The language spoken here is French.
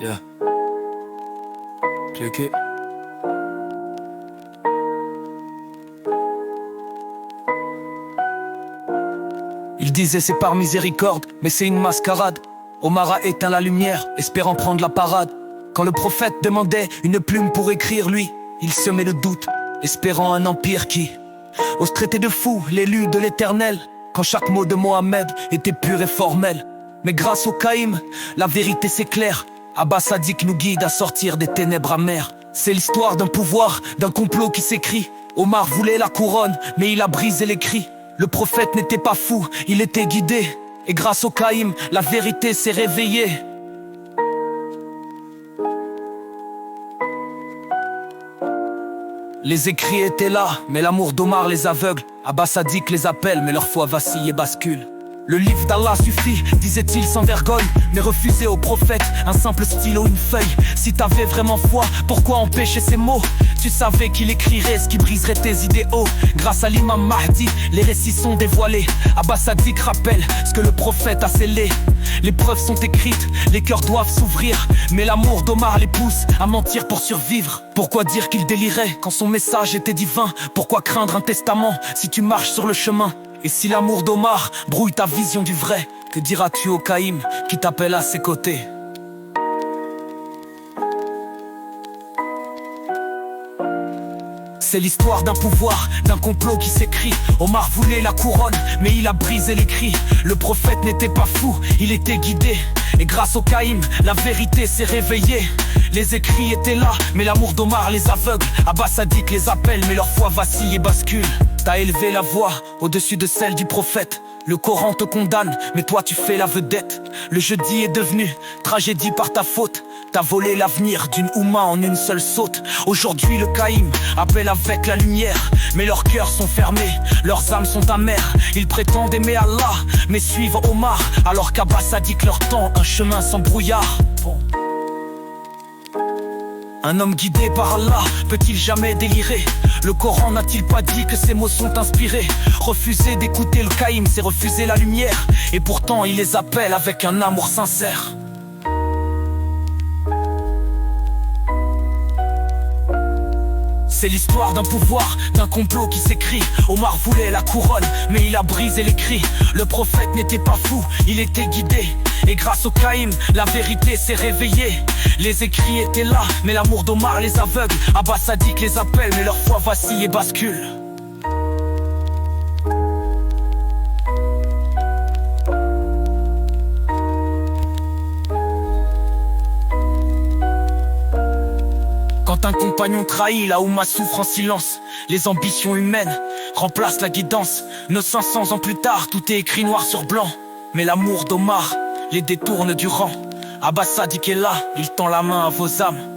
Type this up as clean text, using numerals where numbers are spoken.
Yeah. Cliquez. Il disait c'est par miséricorde, mais c'est une mascarade. Omar a éteint la lumière, espérant prendre la parade. Quand le prophète demandait une plume pour écrire, lui, il semait le doute, espérant un empire qui ose traiter de fou l'élu de l'éternel. Quand chaque mot de Mohammed était pur et formel. Mais grâce au Caïm, la vérité s'éclaire. Abba Sadiq nous guide à sortir des ténèbres amères. C'est l'histoire d'un pouvoir, d'un complot qui s'écrit. Omar voulait la couronne, mais il a brisé les cris. Le prophète n'était pas fou, il était guidé. Et grâce au Caïm, la vérité s'est réveillée. Les écrits étaient là, mais l'amour d'Omar les aveugle. Abba Sadiq les appelle, mais leur foi vacille et bascule. Le livre d'Allah suffit, disait-il sans vergogne, mais refusait au prophète un simple stylo, une feuille. Si t'avais vraiment foi, pourquoi empêcher ces mots? Tu savais qu'il écrirait ce qui briserait tes idéaux. Grâce à l'imam Mahdi, les récits sont dévoilés. Abba Sadiq rappelle ce que le prophète a scellé. Les preuves sont écrites, les cœurs doivent s'ouvrir. Mais l'amour d'Omar les pousse à mentir pour survivre. Pourquoi dire qu'il délirait quand son message était divin? Pourquoi craindre un testament si tu marches sur le chemin? Et si l'amour d'Omar brouille ta vision du vrai, que diras-tu au Caïm qui t'appelle à ses côtés? C'est l'histoire d'un pouvoir, d'un complot qui s'écrit. Omar voulait la couronne, mais il a brisé les cris. Le prophète n'était pas fou, il était guidé. Et grâce au Caïm, la vérité s'est réveillée. Les écrits étaient là, mais l'amour d'Omar les aveugle. Abba Sadiq les appelle, mais leur foi vacille et bascule. T'as élevé la voix au-dessus de celle du prophète. Le Coran te condamne, mais toi tu fais la vedette. Le jeudi est devenu tragédie par ta faute. T'as volé l'avenir d'une Oumma en une seule saute. Aujourd'hui le Caïm appelle avec la lumière. Mais leurs cœurs sont fermés, leurs âmes sont amères. Ils prétendent aimer Allah, mais suivent Omar. Alors qu'Abba Sadiq leur tend un chemin sans brouillard. Un homme guidé par Allah peut-il jamais délirer? Le Coran n'a-t-il pas dit que ces mots sont inspirés? Refuser d'écouter le Caïm, c'est refuser la lumière. Et pourtant il les appelle avec un amour sincère. C'est l'histoire d'un pouvoir, d'un complot qui s'écrit. Omar voulait la couronne, mais il a brisé les cris. Le prophète n'était pas fou, il était guidé. Et grâce au Caïm, la vérité s'est réveillée. Les écrits étaient là, mais l'amour d'Omar les aveugle. Abba Sadiq les appelle, mais leur foi vacille et bascule. Quand un compagnon trahit, la Oumma souffre en silence. Les ambitions humaines remplacent la guidance. Nos 500 ans plus tard, tout est écrit noir sur blanc. Mais l'amour d'Omar les détourne du rang. Abba Sadiq est là, il tend la main à vos âmes.